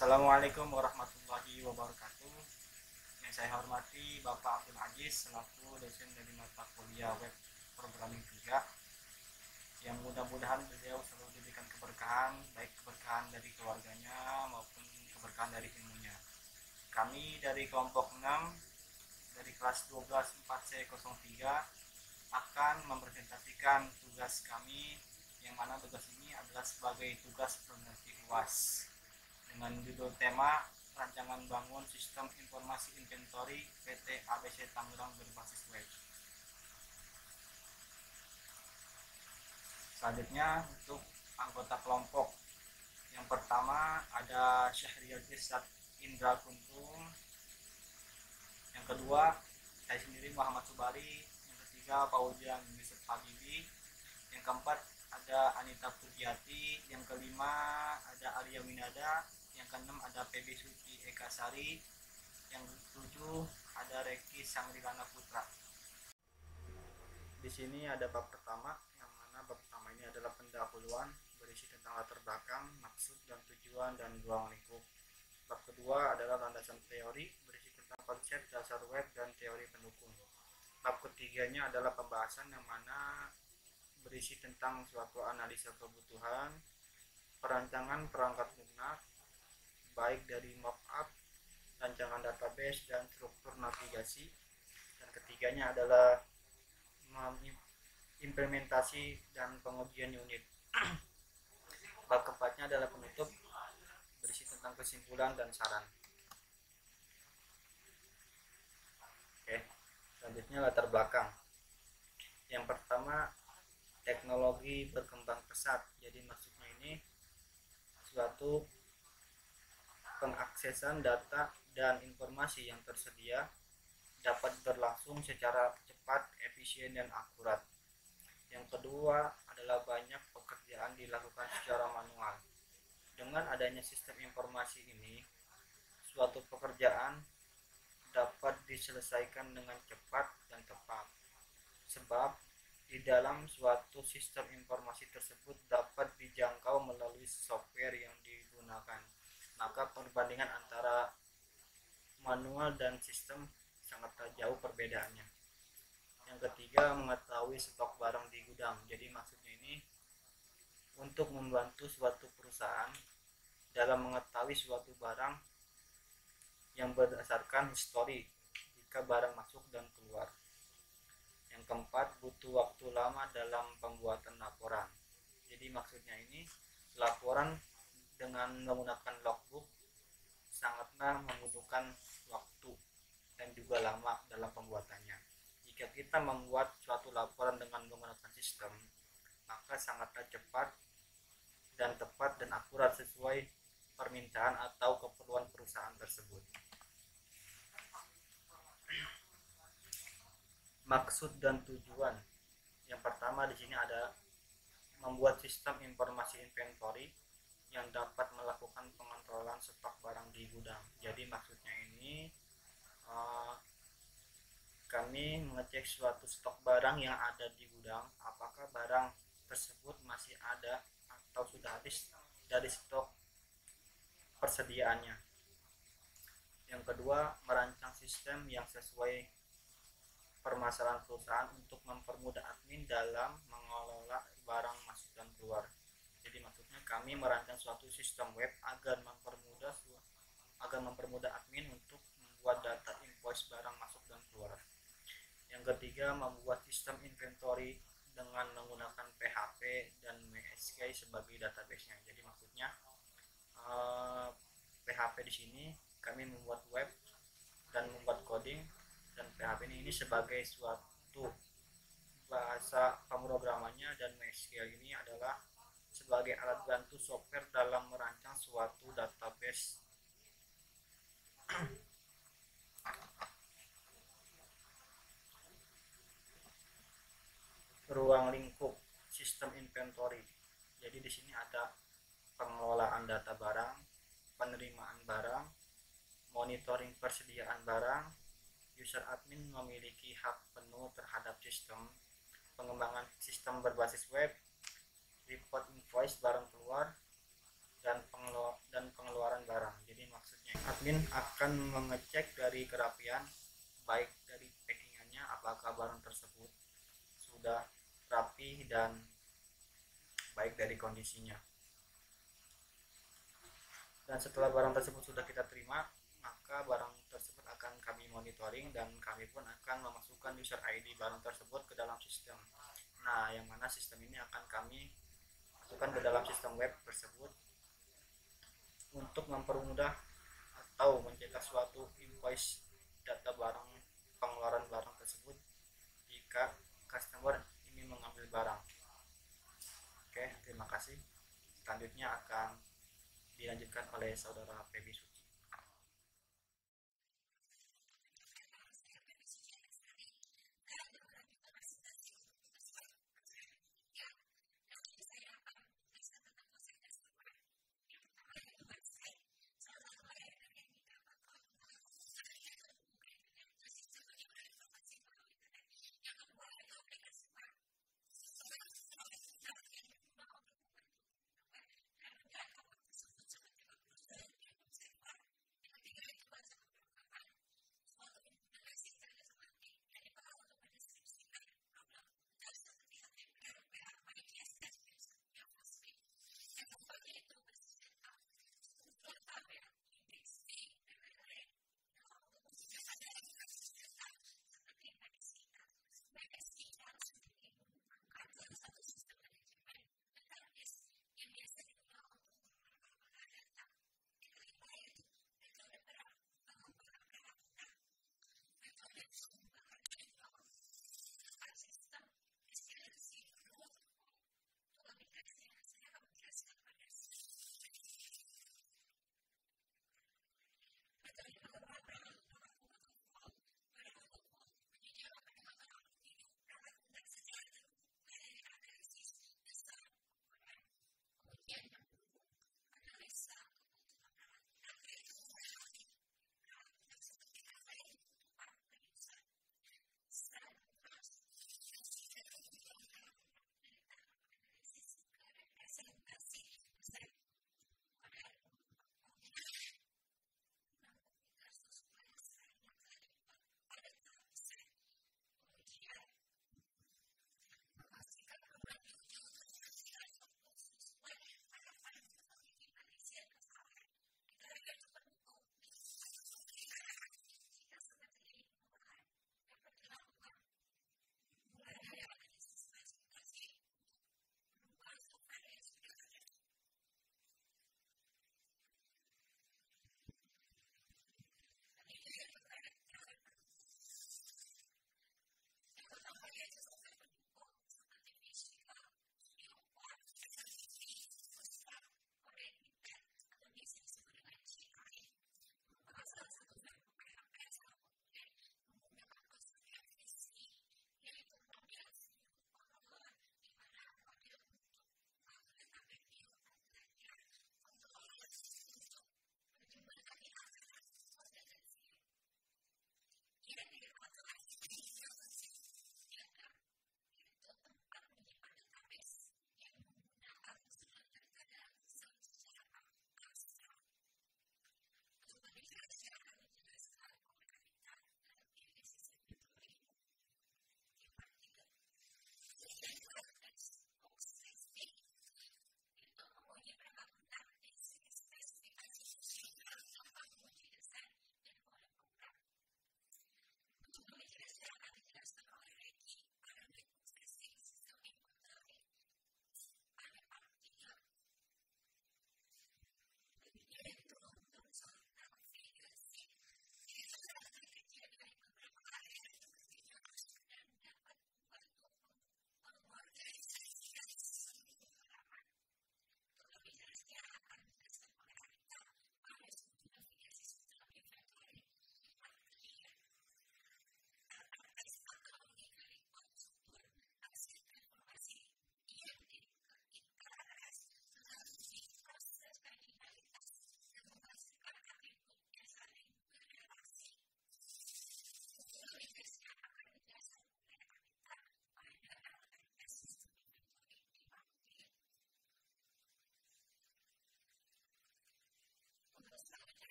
Assalamualaikum warahmatullahi wabarakatuh. Yang saya hormati Bapak Abdul Aziz selaku dosen dari mata kuliah web programming 3, yang mudah-mudahan beliau selalu diberikan keberkahan, baik keberkahan dari keluarganya maupun keberkahan dari ilmunya. Kami dari kelompok 6 dari kelas 12 4C03 akan mempresentasikan tugas kami, yang mana tugas ini adalah sebagai tugas peneliti UAS dengan judul tema rancangan bangun sistem informasi inventory PT ABC Tangerang berbasis web. Selanjutnya untuk anggota kelompok, yang pertama ada Syahrial Irsad Indra Kuntung, yang kedua saya sendiri Muhammad Subari, yang ketiga Paulian Yusuf Habibi, yang keempat ada Anita Pujiati, yang kelima ada Arya Winada, yang keenam ada PB Suci Eka Sari, yang ketujuh ada Reki Sangrilana Putra. Di sini ada bab pertama, yang mana bab pertama ini adalah pendahuluan berisi tentang latar belakang, maksud dan tujuan dan ruang lingkup. Bab kedua adalah landasan teori berisi tentang konsep dasar web dan teori pendukung. Bab ketiganya adalah pembahasan, yang mana berisi tentang suatu analisa kebutuhan, perancangan perangkat lunak, baik dari mockup, rancangan database, dan struktur navigasi. Dan ketiganya adalah implementasi dan pengujian unit. Bab keempatnya adalah penutup berisi tentang kesimpulan dan saran. Oke, selanjutnya latar belakang. Yang pertama, teknologi berkembang pesat. Jadi maksudnya ini suatu pengaksesan data dan informasi yang tersedia dapat berlangsung secara cepat, efisien, dan akurat. Yang kedua adalah banyak pekerjaan dilakukan secara manual. Dengan adanya sistem informasi ini, suatu pekerjaan dapat diselesaikan dengan cepat dan tepat. Sebab di dalam suatu sistem informasi tersebut dapat dijangkau melalui software yang digunakan. Maka perbandingan antara manual dan sistem sangat jauh perbedaannya. Yang ketiga, mengetahui stok barang di gudang. Jadi maksudnya ini untuk membantu suatu perusahaan dalam mengetahui suatu barang yang berdasarkan histori jika barang masuk dan keluar. Yang keempat, butuh waktu lama dalam pembuatan laporan. Jadi maksudnya ini laporan dengan menggunakan logbook sangatlah membutuhkan waktu dan juga lama dalam pembuatannya. Jika kita membuat suatu laporan dengan menggunakan sistem, maka sangatlah cepat dan tepat dan akurat sesuai permintaan atau keperluan perusahaan tersebut. Maksud dan tujuan. Yang pertama di sini ada membuat sistem informasi inventory yang dapat melakukan pengontrolan stok barang di gudang. Jadi maksudnya ini kami mengecek suatu stok barang yang ada di gudang, apakah barang tersebut masih ada atau sudah habis dari stok persediaannya. Yang kedua, merancang sistem yang sesuai permasalahan perusahaan untuk mempermudah admin dalam mengelola barang masuk dan keluar. Jadi maksudnya kami merancang suatu sistem web agar mempermudah admin untuk membuat data invoice barang masuk dan keluar. Yang ketiga, membuat sistem inventory dengan menggunakan PHP dan MySQL sebagai database-nya. Jadi maksudnya PHP di sini kami membuat web dan membuat coding, dan PHP ini sebagai suatu bahasa pemrogramannya, dan MySQL ini adalah sebagai alat bantu software dalam merancang suatu database. Ruang lingkup sistem inventory. Jadi di sini ada pengelolaan data barang, penerimaan barang, monitoring persediaan barang, user admin memiliki hak penuh terhadap sistem, pengembangan sistem berbasis web, report invoice barang keluar, dan pengeluaran barang. Jadi Admin akan mengecek dari kerapian, baik dari packingannya apakah barang tersebut sudah rapi dan baik dari kondisinya. Dan setelah barang tersebut sudah kita terima, maka barang tersebut akan kami monitoring dan kami pun akan memasukkan user ID barang tersebut ke dalam sistem. Nah, yang mana sistem ini akan kami masukkan ke dalam sistem web tersebut untuk mempermudah atau mencegah suatu invoice data barang pengeluaran barang tersebut jika customer ingin mengambil barang. Oke, terima kasih. Selanjutnya akan dilanjutkan oleh saudara Feby Suci.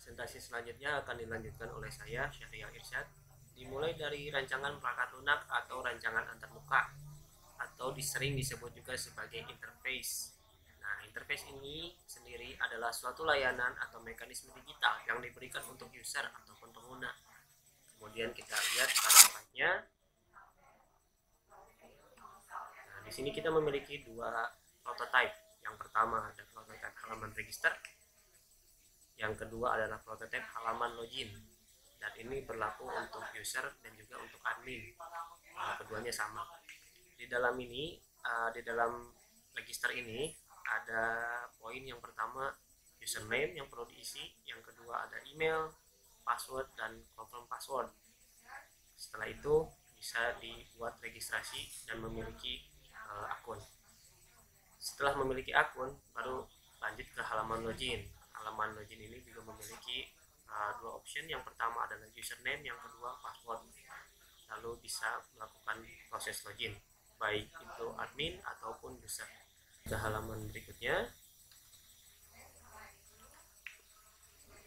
Presentasi selanjutnya akan dilanjutkan oleh saya, Syahrial Irsyad, dimulai dari rancangan perangkat lunak atau rancangan antarmuka, atau sering disebut juga sebagai interface. Nah, interface ini sendiri adalah suatu layanan atau mekanisme digital yang diberikan untuk user ataupun pengguna. Kemudian kita lihat pada slide-nya. Nah, di sini kita memiliki dua prototype. Yang pertama ada prototype halaman register. Yang kedua adalah prototipe halaman login, dan ini berlaku untuk user dan juga untuk admin. Keduanya sama. Di dalam register ini ada poin yang pertama username yang perlu diisi, yang kedua ada email, password, dan confirm password. Setelah itu bisa dibuat registrasi dan memiliki akun. Setelah memiliki akun, baru lanjut ke halaman login. Halaman login ini juga memiliki dua option. Yang pertama adalah username, yang kedua password. Lalu bisa melakukan proses login, baik itu admin ataupun user. Ke halaman berikutnya,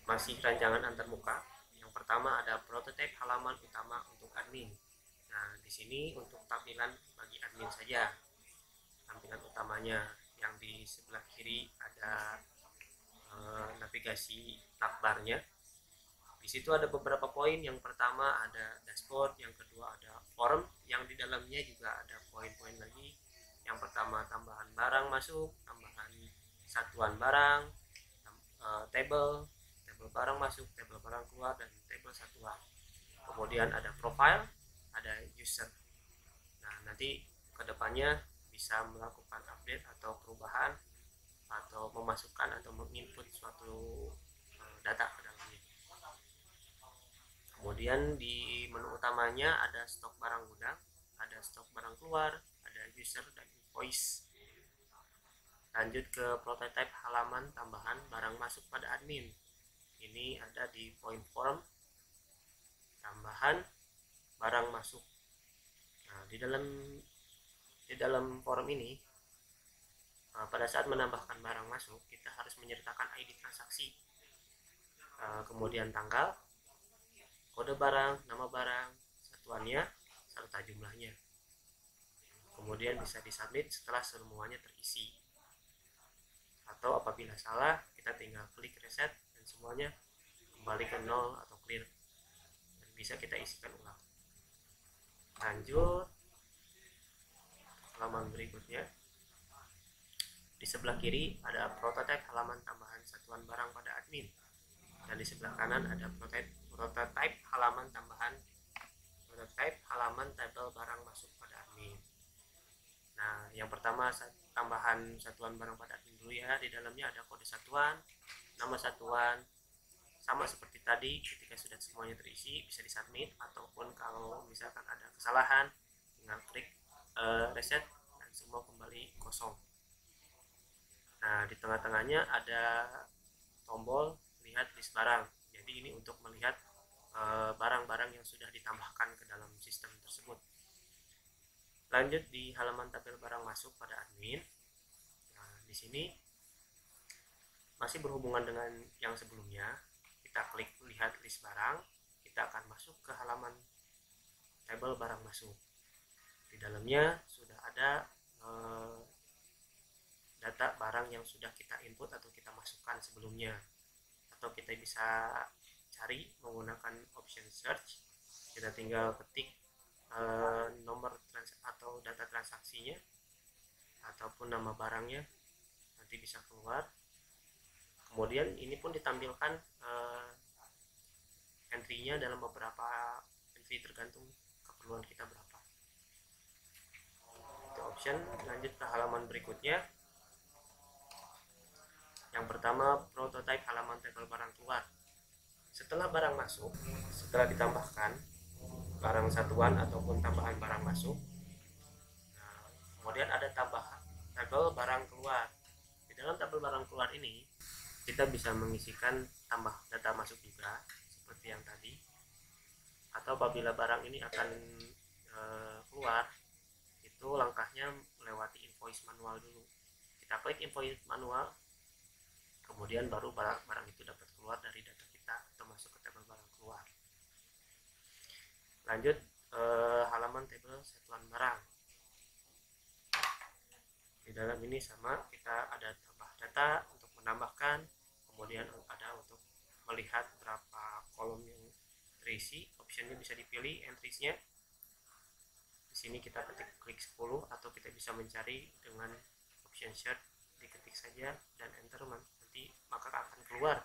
masih rancangan antarmuka. Yang pertama ada prototipe halaman utama untuk admin. Nah, di sini untuk tampilan bagi admin saja. Tampilan utamanya yang di sebelah kiri ada navigasi tabbarnya. Di situ ada beberapa poin. Yang pertama ada dashboard, yang kedua ada form, yang di dalamnya juga ada poin-poin lagi. Yang pertama tambahan barang masuk, tambahan satuan barang, table barang masuk, table barang keluar, dan table satuan. Kemudian ada profile, ada user. Nah, nanti kedepannya bisa melakukan update atau perubahan atau memasukkan atau menginput suatu data ke dalamnya. Kemudian di menu utamanya ada stok barang gudang, ada stok barang keluar, ada user dan invoice. Lanjut ke prototype halaman tambahan barang masuk pada admin. Ini ada di poin form, tambahan barang masuk. Nah, di dalam forum ini, pada saat menambahkan barang masuk, kita harus menyertakan ID transaksi, kemudian tanggal, kode barang, nama barang, satuannya, serta jumlahnya. Kemudian bisa disubmit setelah semuanya terisi. Atau apabila salah, kita tinggal klik reset dan semuanya kembali ke nol atau clear, dan bisa kita isikan ulang. Lanjut halaman berikutnya. Di sebelah kiri ada prototipe halaman tambahan satuan barang pada admin, dan di sebelah kanan ada prototipe halaman tambahan halaman tabel barang masuk pada admin. Nah, yang pertama tambahan satuan barang pada admin dulu ya. Di dalamnya ada kode satuan, nama satuan, sama seperti tadi. Ketika sudah semuanya terisi bisa disubmit, ataupun kalau misalkan ada kesalahan tinggal klik reset dan semua kembali kosong. Nah, di tengah-tengahnya ada tombol lihat list barang. Jadi ini untuk melihat barang-barang yang sudah ditambahkan ke dalam sistem tersebut. Lanjut di halaman tabel barang masuk pada admin. Nah, di sini masih berhubungan dengan yang sebelumnya. Kita klik lihat list barang, kita akan masuk ke halaman tabel barang masuk. Di dalamnya sudah ada data barang yang sudah kita input atau kita masukkan sebelumnya, atau kita bisa cari menggunakan option search. Kita tinggal ketik nomor atau data transaksinya ataupun nama barangnya, nanti bisa keluar. Kemudian ini pun ditampilkan entry-nya dalam beberapa entry tergantung keperluan kita berapa. Itu option. Lanjut ke halaman berikutnya. Yang pertama prototype halaman tabel barang keluar. Setelah barang masuk, setelah ditambahkan barang satuan ataupun tambahan barang masuk, nah, kemudian ada tambahan tabel barang keluar. Di dalam tabel barang keluar ini kita bisa mengisikan tambah data masuk juga seperti yang tadi, atau apabila barang ini akan keluar, itu langkahnya melewati invoice manual dulu. Kita klik invoice manual, kemudian baru barang itu dapat keluar dari data kita. Lanjut halaman tabel satuan barang. Di dalam ini sama, kita ada tambah data untuk menambahkan, kemudian ada untuk melihat berapa kolom yang terisi. Optionnya bisa dipilih, entriesnya di sini kita ketik klik 10, atau kita bisa mencari dengan option search, diketik saja dan enter, nanti maka akan keluar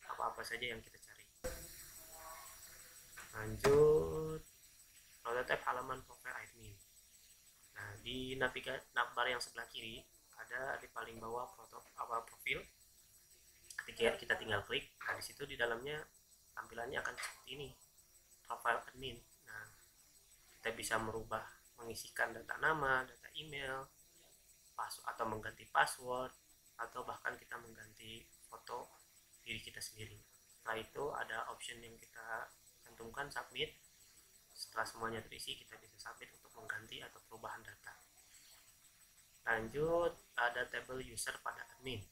apa-apa saja yang kita cari. Lanjut prototype halaman profil admin. Nah, di navbar yang sebelah kiri ada di paling bawah profil. Ketika kita tinggal klik, nah di situ di dalamnya tampilannya akan seperti ini, profile admin. Nah, kita bisa merubah, mengisikan data nama, data email, atau mengganti password, atau bahkan kita mengganti foto diri kita sendiri. Setelah itu ada option yang kita cantumkan, submit. Setelah semuanya terisi, kita bisa submit untuk mengganti atau perubahan data. Lanjut, ada tabel user pada admin.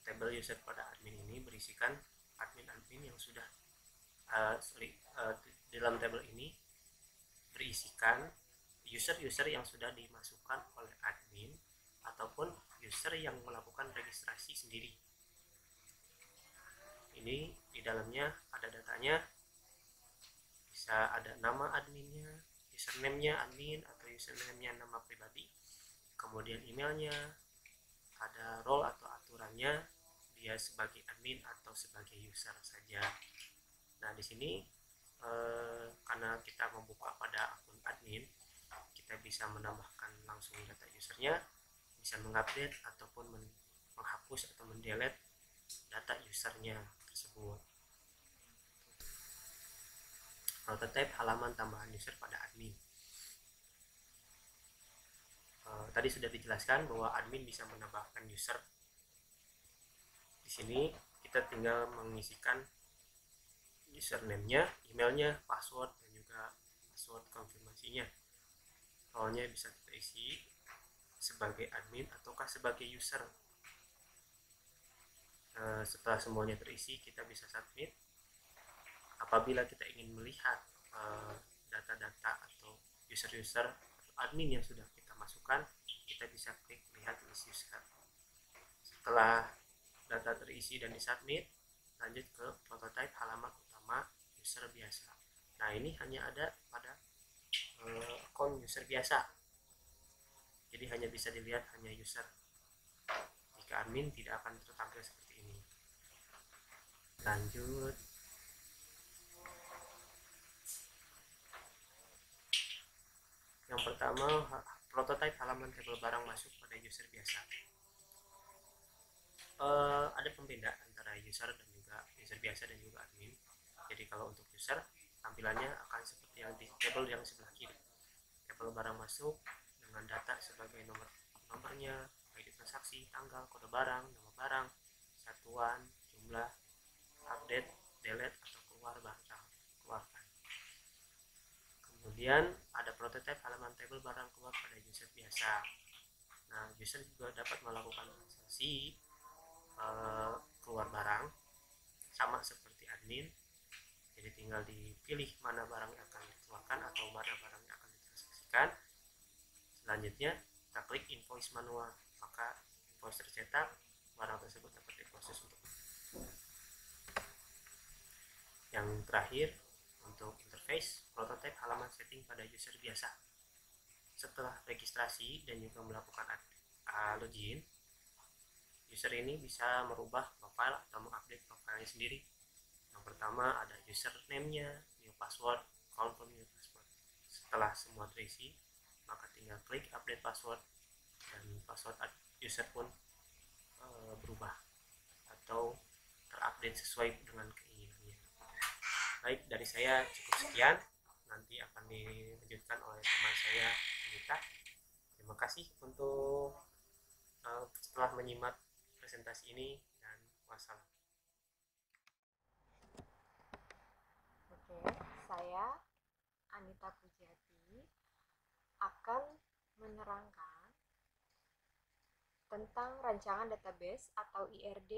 Tabel user pada admin ini berisikan admin-admin yang sudah dalam tabel ini berisikan user-user yang sudah dimasukkan oleh admin ataupun user yang melakukan registrasi sendiri. Ini di dalamnya ada datanya, bisa ada nama adminnya, username-nya admin atau username-nya nama pribadi, kemudian emailnya, ada role atau aturannya, dia sebagai admin atau sebagai user saja. Nah, di sini karena kita membuka pada akun admin, kita bisa menambahkan langsung data usernya, bisa mengupdate ataupun menghapus atau mendelete data usernya tersebut. Prototype halaman tambahan user pada admin. Tadi sudah dijelaskan bahwa admin bisa menambahkan user. Di sini kita tinggal mengisikan username-nya, emailnya, password, dan juga password konfirmasinya. Role-nya bisa kita isi sebagai admin ataukah sebagai user. Setelah semuanya terisi, kita bisa submit. Apabila kita ingin melihat data-data atau user-user atau admin yang sudah kita masukkan, kita bisa klik lihat list user. Setelah data terisi dan disubmit, lanjut ke prototype halaman utama user biasa. Nah, ini hanya ada pada akun user biasa, jadi hanya bisa dilihat hanya user. Jika admin tidak akan tertampil seperti ini. Lanjut, yang pertama, prototype halaman tabel barang masuk pada user biasa. Ada pembeda antara user dan juga user biasa dan juga admin. Jadi kalau untuk user, tampilannya akan seperti yang di tabel yang sebelah kiri. Tabel barang masuk dengan data sebagai nomornya, ID transaksi, tanggal, kode barang, nama barang, satuan, jumlah, update, delete atau keluarkan. Kemudian ada prototype halaman tabel barang keluar pada user biasa. Nah, user juga dapat melakukan transaksi keluar barang sama seperti admin. Jadi tinggal dipilih mana barang yang akan dikeluarkan atau mana barang yang akan ditransaksikan. Selanjutnya kita klik invoice manual, maka invoice tercetak, barang tersebut dapat diproses untuk. Yang terakhir, untuk interface prototype halaman setting pada user biasa. Setelah registrasi dan juga melakukan login, user ini bisa merubah profile atau mengupdate profilnya sendiri. Yang pertama ada username-nya, new password, confirm new password. Setelah semua terisi, maka tinggal klik update password dan password user pun berubah atau terupdate sesuai dengan keinginannya. Baik, dari saya cukup sekian. Nanti akan dilanjutkan oleh teman saya, Anita. Terima kasih untuk setelah menyimak presentasi ini, dan wassalam. Oke, saya Anita Pujiati akan menerangkan tentang rancangan database atau IRD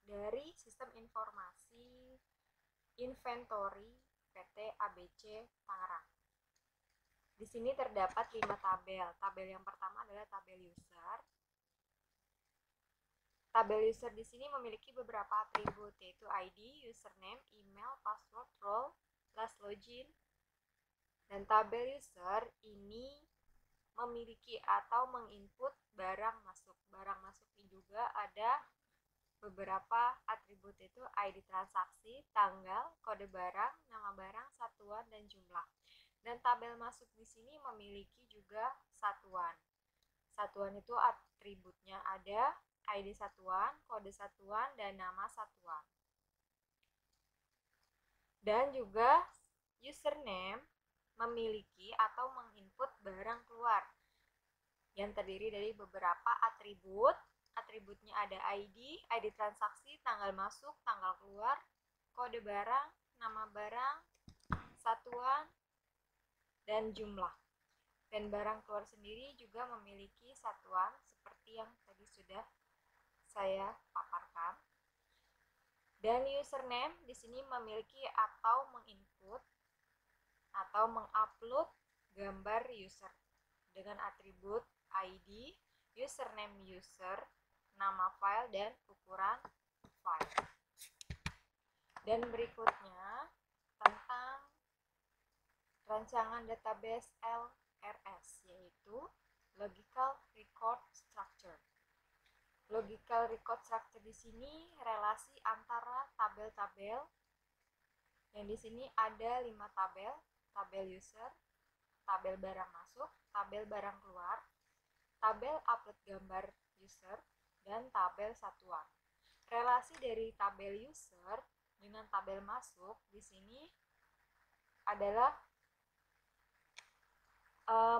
dari sistem informasi inventory PT ABC Tangerang. Di sini terdapat 5 tabel. Tabel yang pertama adalah tabel user. Tabel user di sini memiliki beberapa atribut, yaitu ID, username, email, password, role, last login. Dan tabel user ini memiliki atau menginput barang masuk. Barang masuk ini juga ada beberapa atribut, yaitu ID transaksi, tanggal, kode barang, nama barang, satuan, dan jumlah. Dan tabel masuk di sini memiliki juga satuan. Satuan itu atributnya ada ID satuan, kode satuan, dan nama satuan. Dan juga username memiliki atau menginput barang keluar yang terdiri dari beberapa atribut. Atributnya ada ID transaksi, tanggal masuk, tanggal keluar, kode barang, nama barang, satuan, dan jumlah. Dan barang keluar sendiri juga memiliki satuan seperti yang tadi sudah saya paparkan. Dan username di sini memiliki atau menginput atau mengupload gambar user dengan atribut ID, username user, nama file, dan ukuran file. Dan berikutnya tentang rancangan database LRS, yaitu Logical Record Structure. Logical Record Structure di sini relasi antara tabel-tabel, yang di sini ada 5 tabel: tabel user, tabel barang masuk, tabel barang keluar, tabel upload gambar user, dan tabel satuan. Relasi dari tabel user dengan tabel masuk di sini adalah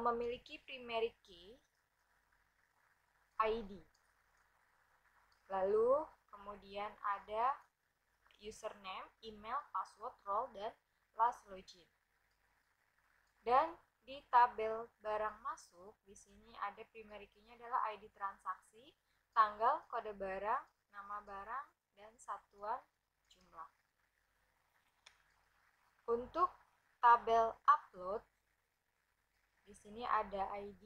memiliki primary key ID. Lalu kemudian ada username, email, password, role, dan last login. Dan di tabel barang masuk di sini ada primary key-nya adalah ID transaksi, tanggal, kode barang, nama barang, dan satuan jumlah. Untuk tabel upload di sini ada ID,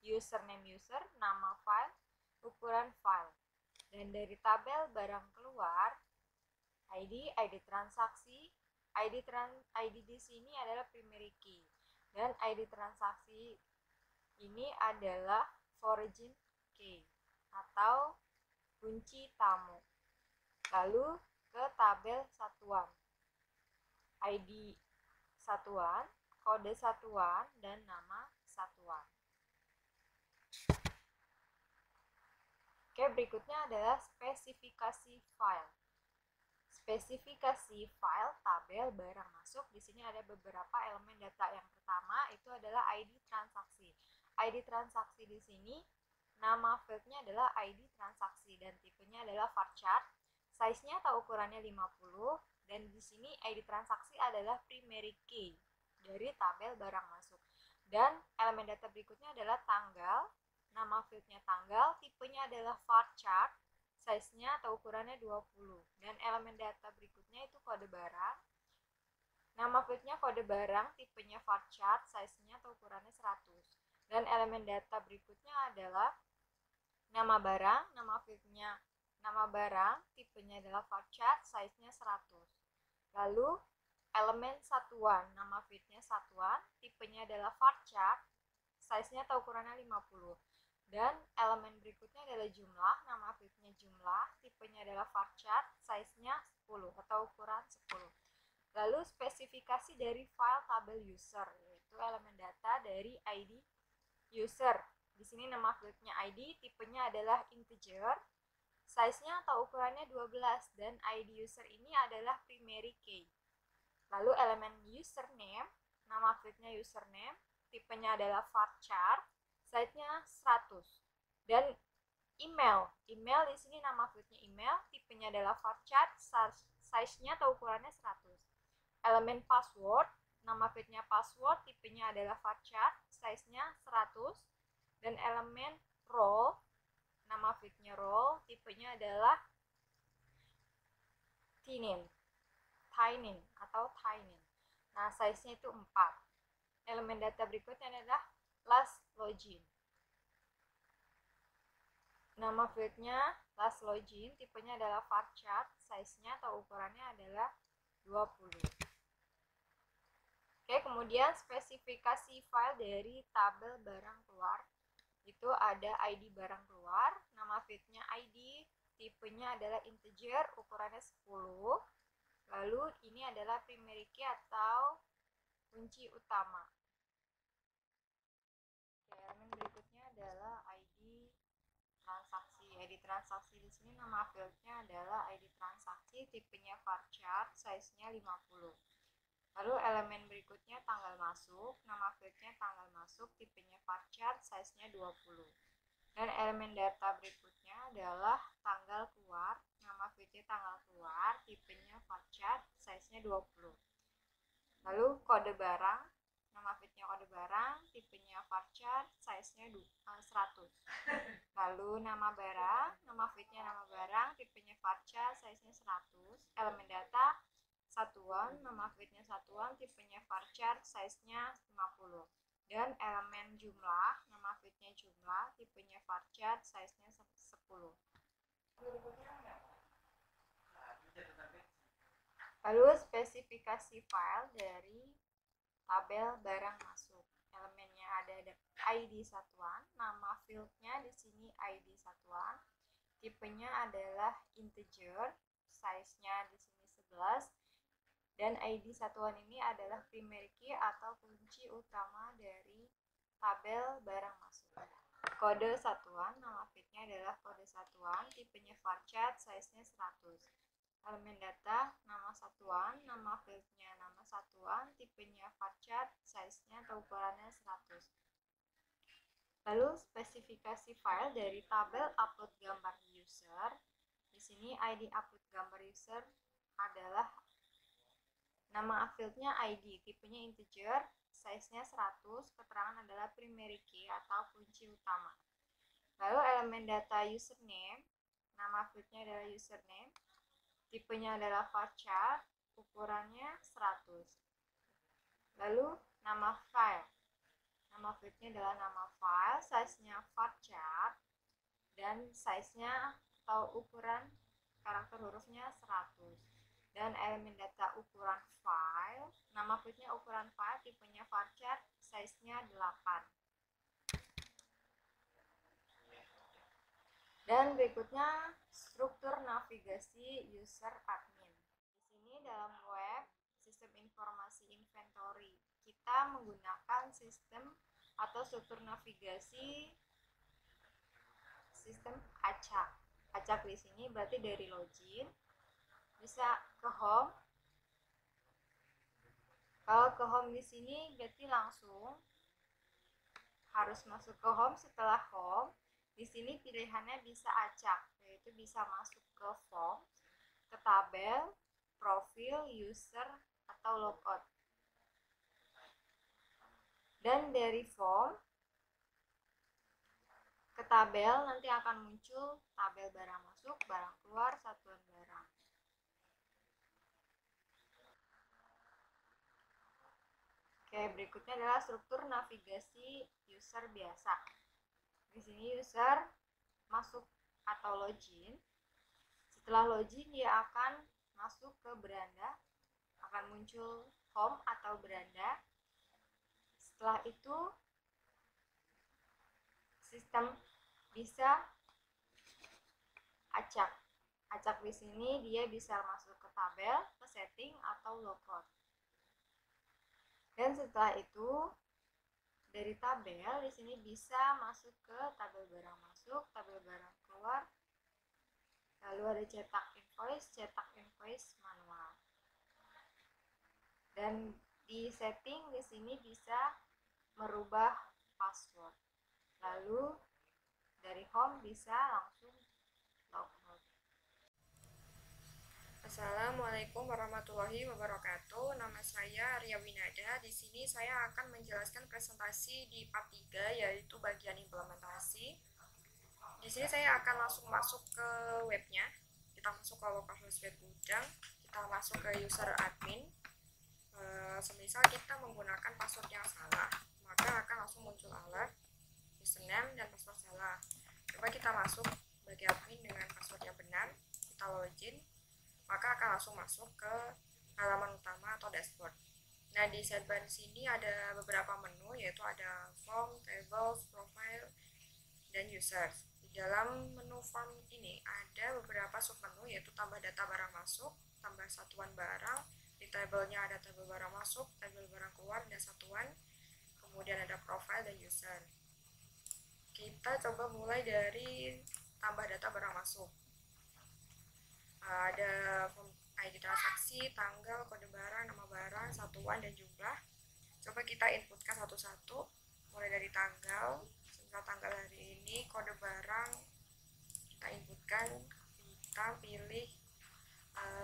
username user, nama file, ukuran file. Dan dari tabel barang keluar, ID transaksi, ID di sini adalah primary key. Dan ID transaksi ini adalah origin key atau kunci tamu. Lalu ke tabel satuan, ID satuan, kode satuan, dan nama satuan. Oke, berikutnya adalah spesifikasi file. Spesifikasi file tabel barang masuk. Di sini ada beberapa elemen data. Yang pertama itu adalah ID transaksi. ID transaksi di sini nama fieldnya adalah ID transaksi dan tipenya adalah varchar. Size-nya atau ukurannya 50, dan di sini ID transaksi adalah primary key dari tabel barang masuk. Dan elemen data berikutnya adalah tanggal. Nama fieldnya tanggal, tipenya adalah varchar, size-nya atau ukurannya 20. Dan elemen data berikutnya itu kode barang. Nama fieldnya kode barang, tipenya varchar, size-nya atau ukurannya 100. Dan elemen data berikutnya adalah nama barang, nama fieldnya nama barang, tipenya adalah varchar, size-nya 100. Lalu elemen satuan, nama fieldnya satuan, tipenya adalah varchar, size-nya atau ukurannya 50. Dan elemen berikutnya adalah jumlah, nama fieldnya jumlah, tipenya adalah varchar, size-nya 10 atau ukuran 10. Lalu spesifikasi dari file tabel user, yaitu elemen data dari ID user. Di sini nama fieldnya ID, tipenya adalah integer, size-nya atau ukurannya 12, dan ID user ini adalah primary key. Lalu elemen username, nama fieldnya username, tipenya adalah varchar, size-nya 100. Dan email di sini nama fieldnya email, tipenya adalah varchar, size-nya atau ukurannya 100. Elemen password, nama fieldnya password, tipenya adalah varchar, size-nya 100. Dan elemen role, nama fieldnya role, tipenya adalah tinin atau tinin. Nah, size-nya itu 4. Elemen data berikutnya adalah last login. Nama fieldnya last login, tipenya adalah varchar, size-nya atau ukurannya adalah 20. Oke, kemudian spesifikasi file dari tabel barang keluar. Itu ada ID barang keluar, nama fieldnya ID, tipenya adalah integer, ukurannya 10. Lalu ini adalah primary key atau kunci utama. Oke, elemen berikutnya adalah ID transaksi. ID transaksi di sini nama fieldnya adalah ID transaksi, tipenya varchar, size-nya 50. Lalu elemen berikutnya tanggal masuk, nama fieldnya tanggal masuk, tipenya varchar, size-nya 20. Dan elemen data berikutnya adalah tanggal keluar, nama fieldnya tanggal keluar, tipenya varchar, size-nya 20. Lalu kode barang, nama fieldnya kode barang, tipenya varchar, size-nya 100. Lalu nama barang, nama fieldnya nama barang, tipenya varchar, size-nya 100. Elemen data satuan, nama fieldnya satuan, tipenya varchar, size-nya 50. Dan elemen jumlah, nama fieldnya jumlah, tipenya varchar, size-nya 10. Lalu spesifikasi file dari tabel barang masuk. Elemennya ada ID satuan, nama fieldnya di sini ID satuan, tipenya adalah integer, size-nya di sini 11, dan ID satuan ini adalah primary key atau kunci utama dari tabel barang masuk. Kode satuan, nama fieldnya adalah kode satuan, tipenya varchar, size-nya 100. Elemen data, nama satuan, nama fieldnya nama satuan, tipenya varchar, size-nya atau ukurannya 100. Lalu spesifikasi file dari tabel upload gambar user. Di sini ID upload gambar user adalah nama fieldnya ID, tipenya integer, size-nya 100, keterangan adalah primary key atau kunci utama. Lalu elemen data username, nama fieldnya adalah username, tipenya adalah varchar, ukurannya 100. Lalu nama file, nama fieldnya adalah nama file, size-nya varchar, dan size-nya atau ukuran karakter hurufnya 100. Dan elemen data ukuran file, nama fieldnya ukuran file, tipenya varchar, size-nya 8. Dan berikutnya struktur navigasi user admin. Di sini dalam web sistem informasi inventory, kita menggunakan sistem atau struktur navigasi sistem acak. Acak di sini berarti dari login bisa ke home. Kalau ke home di sini berarti langsung harus masuk ke home. Setelah home, di sini pilihannya bisa acak, yaitu bisa masuk ke form, ke tabel, profil, user, atau logout. Dan dari form ke tabel nanti akan muncul tabel barang masuk, barang keluar, satuan barang. Oke, berikutnya adalah struktur navigasi user biasa. Di sini user masuk atau login. Setelah login dia akan masuk ke beranda, akan muncul home atau beranda. Setelah itu sistem bisa acak. Acak di sini dia bisa masuk ke tabel, ke setting atau logout. Dan setelah itu dari tabel di sini bisa masuk ke tabel barang masuk, tabel barang keluar. Lalu ada cetak invoice manual. Dan di setting di sini bisa merubah password. Lalu dari home bisa langsung logout. Assalamualaikum warahmatullahi wabarakatuh. Nama saya Arya Winada. Di sini saya akan menjelaskan presentasi di part 3 yaitu bagian implementasi. Di sini saya akan langsung masuk ke webnya. Kita masuk ke lokal web Gudang. Kita masuk ke user admin. semisal kita menggunakan password yang salah, maka akan langsung muncul alert username dan password salah. Coba kita masuk bagi admin dengan password yang benar, kita login, maka akan langsung masuk ke halaman utama atau dashboard. Nah, di sidebar sini ada beberapa menu, yaitu ada form, tables, profile, dan users. Di dalam menu form ini ada beberapa submenu, yaitu tambah data barang masuk, tambah satuan barang. Di tabelnya ada tabel barang masuk, tabel barang keluar, dan satuan. Kemudian ada profile dan user. Kita coba mulai dari tambah data barang masuk. Ada ID transaksi, tanggal, kode barang, nama barang, satuan, dan jumlah. Coba kita inputkan satu-satu, mulai dari tanggal, semisal tanggal hari ini, kode barang, kita inputkan, kita pilih,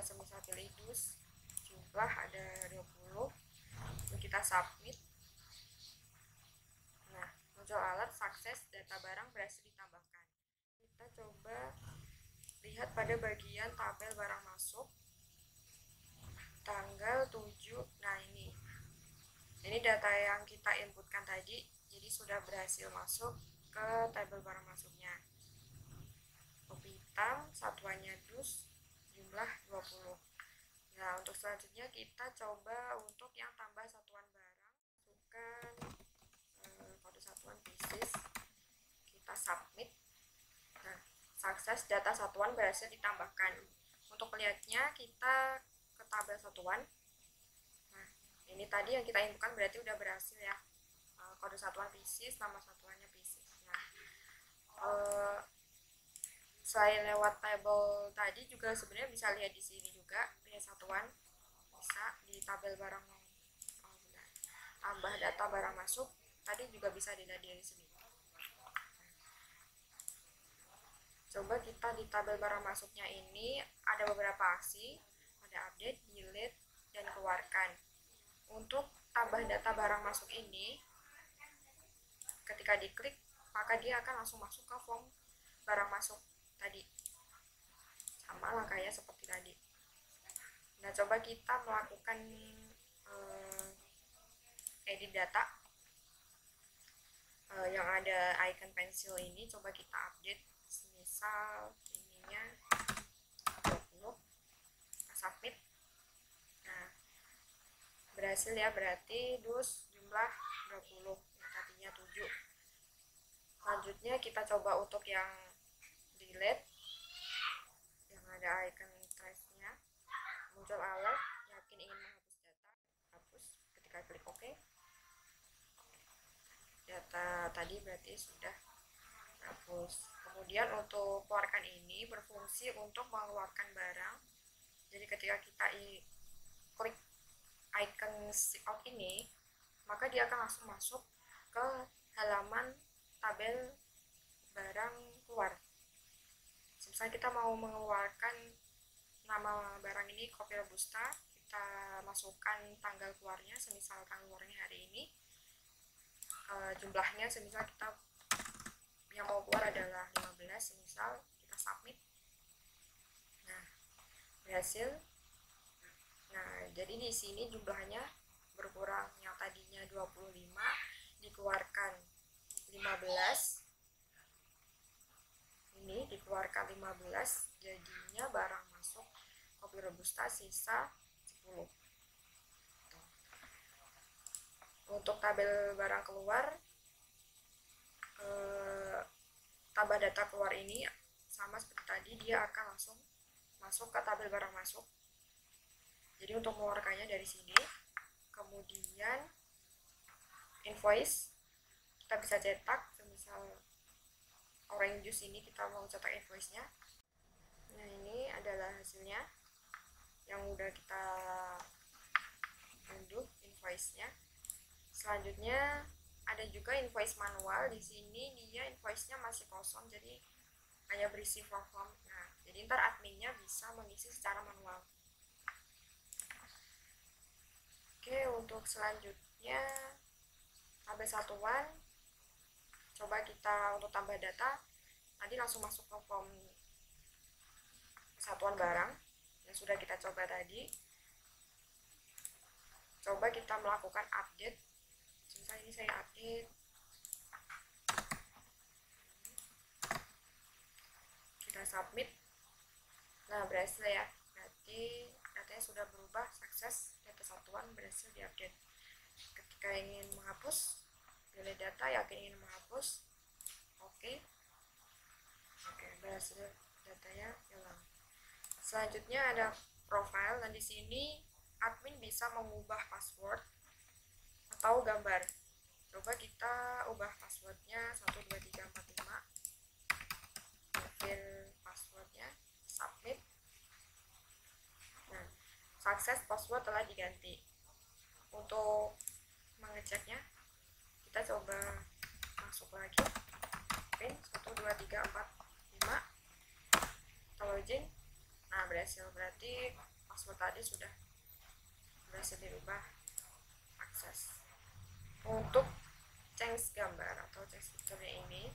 semisal pilih dus, jumlah ada 20, lalu kita submit. Nah, muncul alert, sukses, data barang berhasil ditambahkan. Kita coba lihat pada bagian tabel barang masuk, tanggal 7. Nah, ini data yang kita inputkan tadi, jadi sudah berhasil masuk ke tabel barang masuknya. Kopi hitam, satuannya dus, jumlah 20. Nah, untuk selanjutnya kita coba untuk yang tambah satuan barang, masukkan kode satuan pieces, kita submit. Nah, sukses, data satuan berhasil ditambahkan. Untuk melihatnya kita ke tabel satuan. Nah, ini tadi yang kita inputkan berarti udah berhasil ya. Kode satuan pieces, nama satuannya pieces. Nah, selain lewat tabel tadi juga sebenarnya bisa lihat di sini juga, lihat satuan, bisa di tabel barang tambah data barang masuk, tadi juga bisa dilihat di sini. Coba kita di tabel barang masuknya ini ada beberapa aksi, ada update, delete, dan keluarkan. Untuk tambah data barang masuk ini, ketika diklik, maka dia akan langsung masuk ke form barang masuk tadi. Sama langkahnya seperti tadi. Nah, coba kita melakukan edit data. Yang ada icon pensil ini, coba kita update. Misal ininya 20, submit. Nah, berhasil ya, berarti dus jumlah 20, yang tadinya 7. Selanjutnya kita coba untuk yang delete, yang ada icon trace-nya, muncul alert, yakin ingin menghapus data, hapus ketika klik OK. Data tadi berarti sudah hapus. Kemudian untuk keluarkan ini berfungsi untuk mengeluarkan barang. Jadi ketika kita klik icon sign out ini, maka dia akan langsung masuk ke halaman tabel barang keluar. Misalnya kita mau mengeluarkan nama barang ini kopi robusta, kita masukkan tanggal keluarnya, semisal tanggal keluarnya hari ini, jumlahnya semisal kita yang mau keluar adalah 15, semisal kita submit. Nah, berhasil. Nah, jadi di sini jumlahnya berkurang, yang tadinya 25 dikeluarkan 15, ini dikeluarkan 15, jadinya barang masuk kopi robusta sisa 10. Untuk tabel barang keluar, tambah data keluar ini sama seperti tadi, dia akan langsung masuk ke tabel barang masuk. Jadi untuk mengeluarkannya dari sini, kemudian invoice kita bisa cetak, misal orange juice ini kita mau cetak invoice-nya. Nah, ini adalah hasilnya yang udah kita unduh invoice-nya. Selanjutnya ada juga invoice manual. Di sini dia invoice-nya masih kosong, jadi hanya berisi form. Nah, jadi ntar adminnya bisa mengisi secara manual. Oke, untuk selanjutnya tabel satuan, coba kita untuk tambah data, nanti langsung masuk ke form satuan barang yang sudah kita coba tadi. coba kita melakukan update. Misalnya ini saya update, kita submit. Nah, berhasil ya, berarti datanya sudah berubah, sukses, data satuan berhasil diupdate. Ketika ingin menghapus, pilih data, yakin ingin menghapus, oke, berhasil, datanya hilang. Selanjutnya ada profile, dan di sini admin bisa mengubah password atau gambar. Coba kita ubah passwordnya 12345, fill passwordnya, submit. Nah, sukses, password telah diganti. Untuk mengeceknya, kita coba masuk lagi, pin 12345, kita login. Nah, berhasil, berarti password tadi sudah berhasil dirubah, akses. Untuk change gambar atau change picture ini,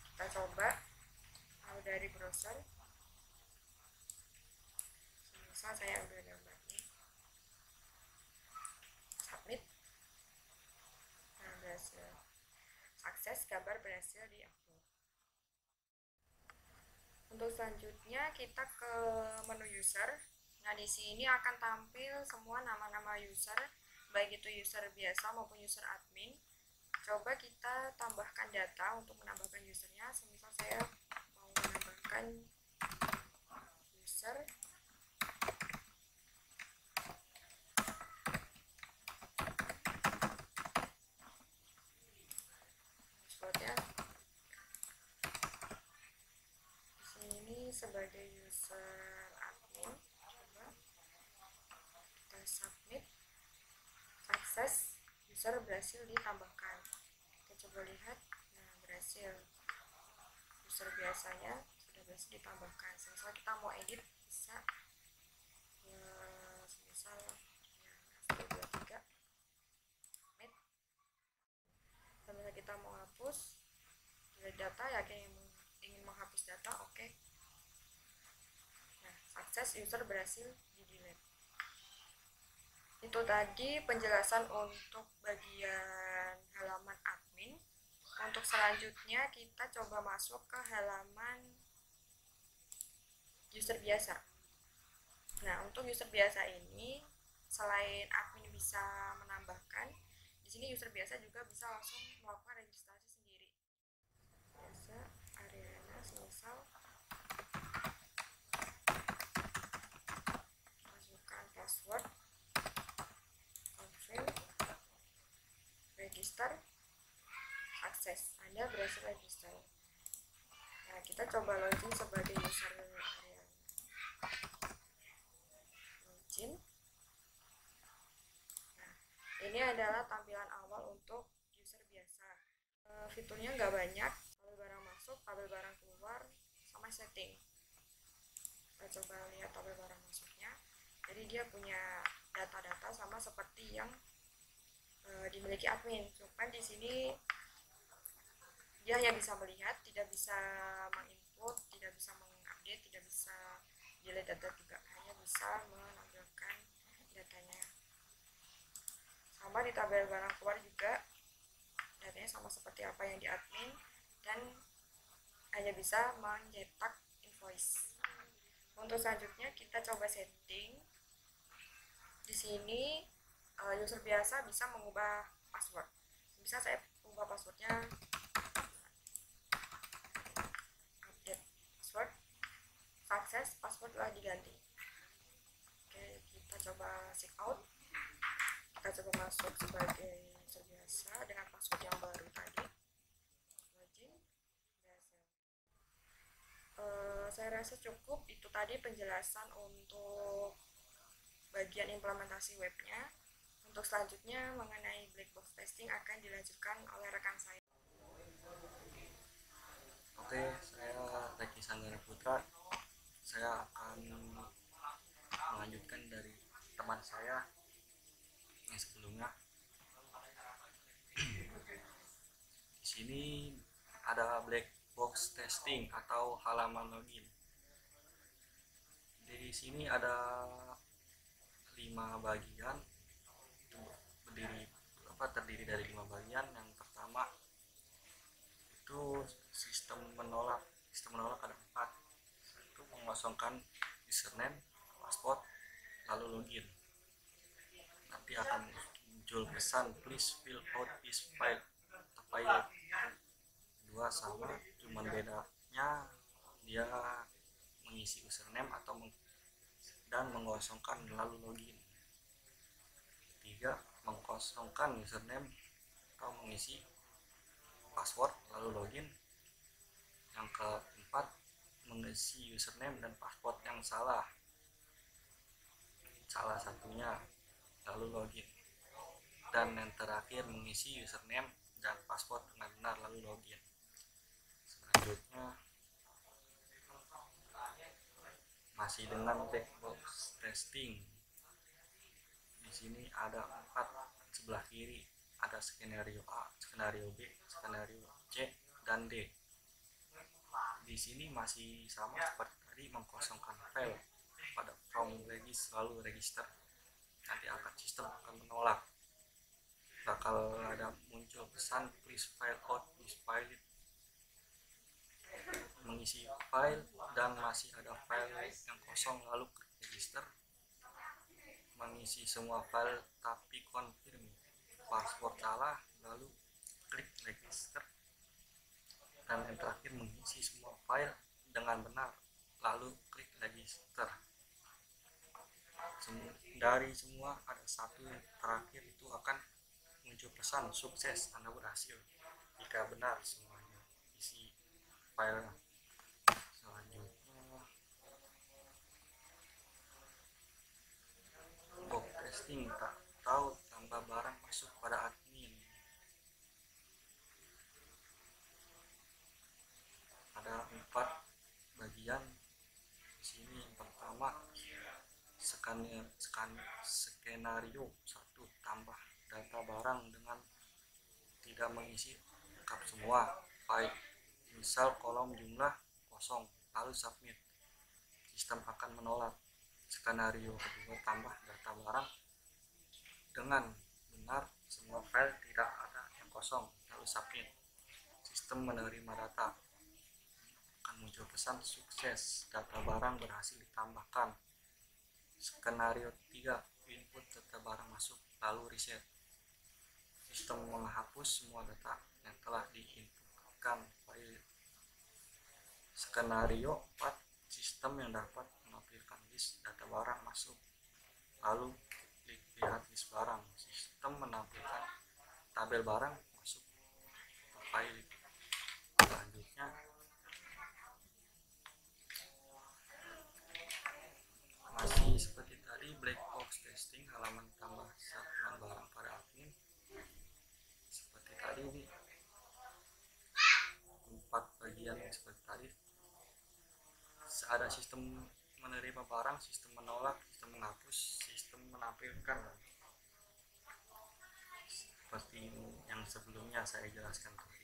kita coba dari browser. Misal saya ambil gambarnya, submit. Nah, berhasil, sukses, gambar berhasil diupload. Untuk selanjutnya kita ke menu user. Nah, di sini akan tampil semua nama-nama user, baik itu user biasa maupun user admin. Coba kita tambahkan data untuk menambahkan usernya. Semisal saya mau menambahkan user, passwordnya di sini sebagai user admin. Coba kita submit, sukses, user berhasil ditambahkan. Kita coba lihat, nah berhasil, user biasanya sudah berhasil ditambahkan. Semisal kita mau edit, bisa semisal ya, 123 submit. Semisal kita mau hapus data, yakin ingin menghapus data, oke. Nah, sukses, user berhasil di delete. Itu tadi penjelasan untuk bagian halaman admin. Untuk selanjutnya kita coba masuk ke halaman user biasa. Nah, untuk user biasa ini selain admin bisa menambahkan, di sini user biasa juga bisa langsung melakukan registrasi sendiri. Biasa Ariana, semisal masukkan password, confirm, register, akses, Anda berhasil register. Nah, kita coba login sebagai user Ariana. Login. Nah, ini adalah tampilan awal untuk user biasa. Fiturnya nggak banyak, tabel barang masuk, tabel barang keluar, sama setting. Kita coba lihat tabel barang masuknya. Jadi dia punya data-data sama seperti yang dimiliki admin. Cuman di sini dia hanya bisa melihat, tidak bisa menginput, tidak bisa mengupdate, tidak bisa delete data juga, hanya bisa menampilkan datanya. Sama di tabel barang keluar juga datanya sama seperti apa yang di admin, dan hanya bisa mencetak invoice. Untuk selanjutnya kita coba setting. Di sini user biasa bisa mengubah password. Bisa saya ubah passwordnya, update password, sukses, password telah diganti. Oke, kita coba check out. Kita coba masuk sebagai user biasa dengan password yang baru tadi. Login, berhasil. Saya rasa cukup itu tadi penjelasan untuk bagian implementasi webnya. Untuk selanjutnya mengenai black box testing akan dilanjutkan oleh rekan saya. Oke, saya Reki Sanggara Putra. Saya akan melanjutkan dari teman saya yang sebelumnya. Di sini ada black box testing atau halaman login. Di sini ada 5 bagian. terdiri dari 5 bagian. Yang pertama itu sistem menolak. Sistem menolak ada 4. Itu mengosongkan username, password, lalu login. Nanti akan muncul pesan please fill out this file. Dua sama, cuman bedanya dia mengisi username dan mengosongkan lalu login. 3, mengkosongkan username atau mengisi password lalu login. Yang keempat, mengisi username dan password yang salah satunya lalu login. Dan yang terakhir, mengisi username dan password dengan benar lalu login. Selanjutnya masih dengan black box testing. Di sini ada 4. Sebelah kiri ada skenario A, skenario B, skenario C, dan D. Di sini masih sama seperti tadi, mengkosongkan file pada from regis lalu register. Nanti sistem akan menolak. Bakal ada muncul pesan please file out this file. Mengisi file dan masih ada file yang kosong lalu klik register. Mengisi semua file tapi confirm password salah lalu klik register. Dan yang terakhir, mengisi semua file dengan benar lalu klik register. Dari semua ada satu yang terakhir, itu akan muncul pesan sukses, Anda berhasil jika benar semuanya isi file. Selanjutnya box testing, tak tahu tambah barang masuk pada admin. Ada 4 bagian di sini. Yang pertama, skenario 1, tambah data barang dengan tidak mengisi lengkap semua file, misal kolom jumlah kosong, lalu submit. Sistem akan menolak. Skenario kedua, tambah data barang dengan benar semua file, tidak ada yang kosong, lalu submit. Sistem menerima data. Akan muncul pesan sukses, data barang berhasil ditambahkan. Skenario 3, input data barang masuk lalu reset. Sistem menghapus semua data yang telah diinputkan file. Skenario 4, sistem yang dapat menampilkan list data barang masuk lalu klik lihat list barang. Sistem menampilkan tabel barang masuk ke file. Selanjutnya masih seperti tadi, black box testing, halaman tambah satuan barang pada admin. Seperti tadi ini 4 bagian seperti tadi. Ada sistem menerima barang, sistem menolak, sistem menghapus, sistem menampilkan. Seperti yang sebelumnya saya jelaskan tadi.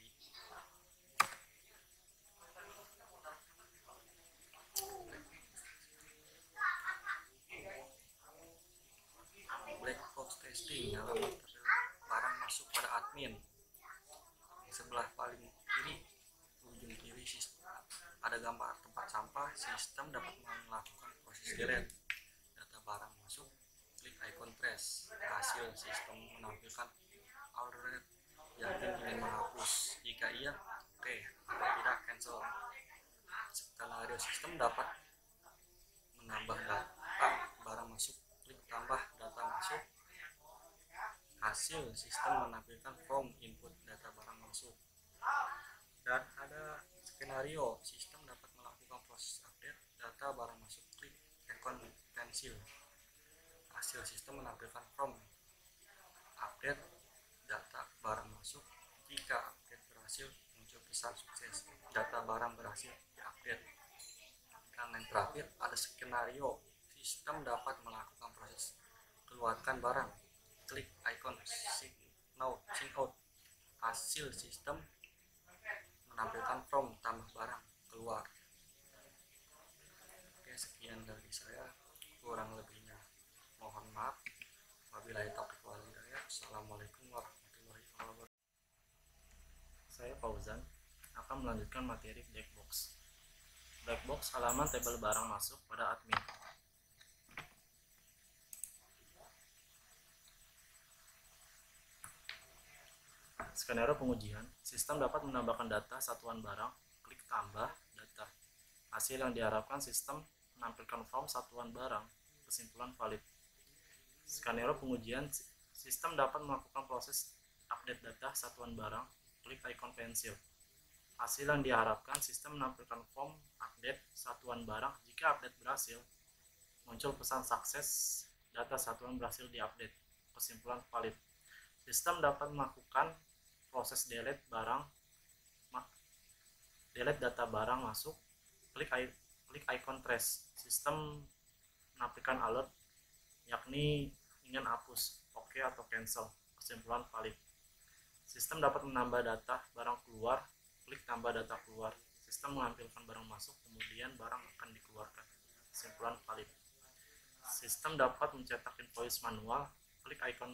Black box testing, halaman barang masuk pada admin. Sebelah paling kiri, ujung kiri ada gambar tempat sampah. Sistem dapat melakukan proses delete data barang masuk, klik icon trace. Hasil, sistem menampilkan alert yakin ingin menghapus. Jika iya, oke. Jika tidak, cancel. Skenario sistem dapat menambah data barang masuk, klik tambah data masuk. Hasil, sistem menampilkan form input data barang masuk. Dan ada skenario sistem dapat melakukan proses update data barang masuk, klik icon pensil. Hasil, sistem menampilkan form update data barang masuk. Jika update berhasil, muncul pesan sukses, data barang berhasil diupdate. Dan yang terakhir, ada skenario sistem dapat melakukan proses keluarkan barang, klik icon sign out. Hasil, sistem menampilkan form tambah barang keluar. Oke, sekian dari saya, kurang lebihnya mohon maaf. Wabillahi taufiq wal hidayah. Assalamualaikum. Saya Fauzan akan melanjutkan materi black box. Black box halaman tabel barang masuk pada admin. Skenario pengujian, sistem dapat menambahkan data satuan barang, klik tambah data. Hasil yang diharapkan sistem menampilkan form satuan barang, kesimpulan valid. Skenario pengujian, sistem dapat melakukan proses update data satuan barang, klik icon pensil. Hasil yang diharapkan sistem menampilkan form update satuan barang. Jika update berhasil, muncul pesan sukses, data satuan berhasil diupdate, kesimpulan valid. Sistem dapat melakukan proses delete data barang masuk, klik icon trace. Sistem menampilkan alert, yakni ingin hapus, oke atau cancel, kesimpulan valid. Sistem dapat menambah data barang keluar, klik tambah data keluar. Sistem menampilkan barang masuk, kemudian barang akan dikeluarkan, kesimpulan valid. Sistem dapat mencetak invoice manual, klik icon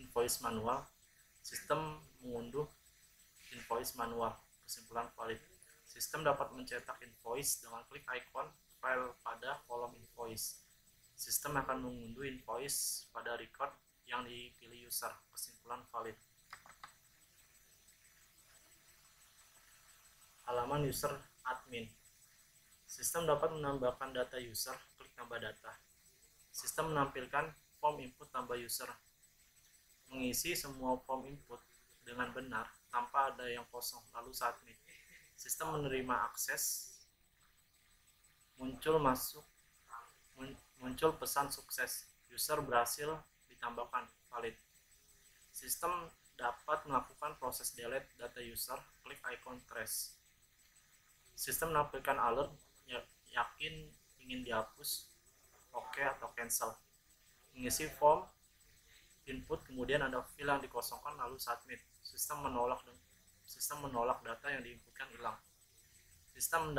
invoice manual. Sistem mengunduh invoice manual, kesimpulan valid. Sistem dapat mencetak invoice dengan klik icon file pada kolom invoice. Sistem akan mengunduh invoice pada record yang dipilih user, kesimpulan valid. Halaman user admin. Sistem dapat menambahkan data user, klik tambah data. Sistem menampilkan form input tambah user. Mengisi semua form input dengan benar tanpa ada yang kosong, lalu submit. Sistem menerima akses, muncul pesan sukses, user berhasil ditambahkan, valid. Sistem dapat melakukan proses delete data user, klik icon trace. Sistem menampilkan alert, yakin ingin dihapus, oke atau cancel. Mengisi form input, kemudian ada field yang dikosongkan, lalu submit. Sistem menolak data yang diinputkan hilang. Sistem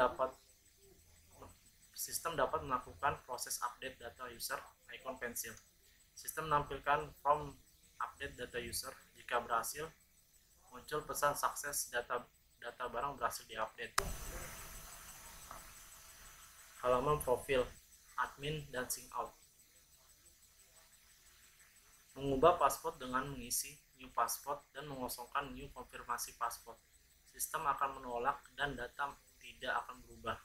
dapat melakukan proses update data user, icon pensil. Sistem menampilkan form update data user. Jika berhasil, muncul pesan sukses, data barang berhasil diupdate. Halaman profil admin dan sign out. Mengubah password dengan mengisi new password dan mengosongkan new konfirmasi password. Sistem akan menolak dan data tidak akan berubah,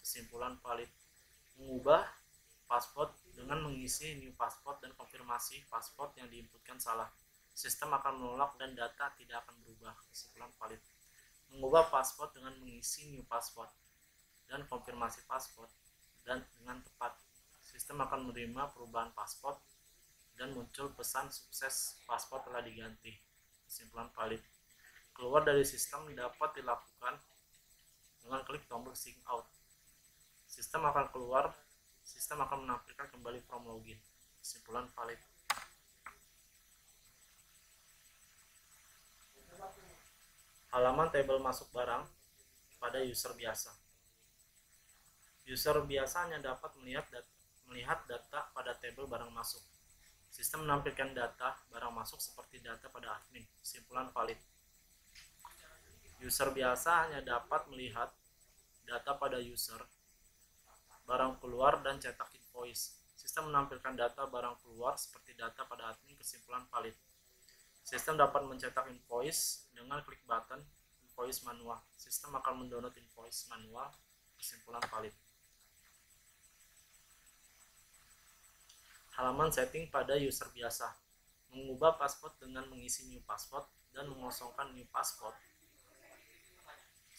kesimpulan valid. Mengubah password dengan mengisi new password dan konfirmasi password yang diinputkan salah. Sistem akan menolak dan data tidak akan berubah, kesimpulan valid. Mengubah password dengan mengisi new password dan konfirmasi password dan dengan tepat. Sistem akan menerima perubahan password dan muncul pesan sukses, password telah diganti, kesimpulan valid. Keluar dari sistem dapat dilakukan dengan klik tombol sign out. Sistem akan keluar, sistem akan menampilkan kembali form login, kesimpulan valid. Halaman tabel masuk barang pada user biasa. User biasa hanya dapat melihat data pada tabel barang masuk. Sistem menampilkan data barang masuk seperti data pada admin, kesimpulan valid. User biasa hanya dapat melihat data pada user, barang keluar, dan cetak invoice. Sistem menampilkan data barang keluar seperti data pada admin, kesimpulan valid. Sistem dapat mencetak invoice dengan klik button invoice manual. Sistem akan mendownload invoice manual, kesimpulan valid. Halaman setting pada user biasa. Mengubah password dengan mengisi new password dan mengosongkan new password.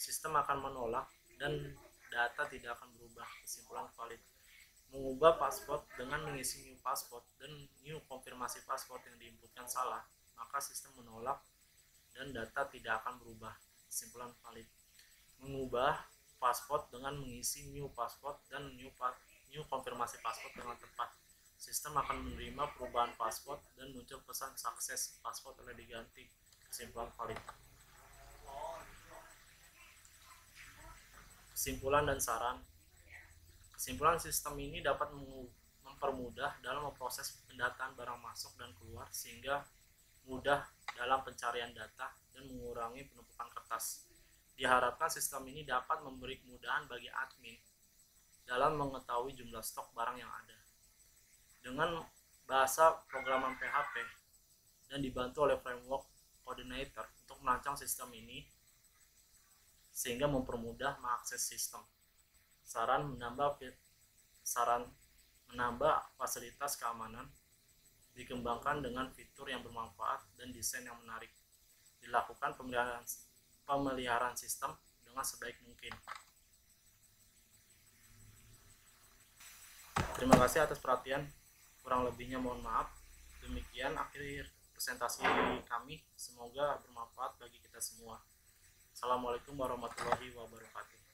Sistem akan menolak dan data tidak akan berubah, kesimpulan valid. Mengubah password dengan mengisi new password dan new konfirmasi password yang diinputkan salah, maka sistem menolak dan data tidak akan berubah, kesimpulan valid. Mengubah password dengan mengisi new password dan new konfirmasi password dengan tepat. Sistem akan menerima perubahan password dan muncul pesan sukses, password telah diganti, kesimpulan valid. Kesimpulan dan saran. Kesimpulan, sistem ini dapat mempermudah dalam memproses pendataan barang masuk dan keluar sehingga mudah dalam pencarian data, dan mengurangi penumpukan kertas. Diharapkan sistem ini dapat memberi kemudahan bagi admin dalam mengetahui jumlah stok barang yang ada. Dengan bahasa programan PHP dan dibantu oleh framework coordinator untuk merancang sistem ini sehingga mempermudah mengakses sistem. Saran menambah fasilitas keamanan, dikembangkan dengan fitur yang bermanfaat dan desain yang menarik. Dilakukan pemeliharaan sistem dengan sebaik mungkin. Terima kasih atas perhatian. Kurang lebihnya mohon maaf. Demikian akhir presentasi kami. Semoga bermanfaat bagi kita semua. Assalamualaikum warahmatullahi wabarakatuh.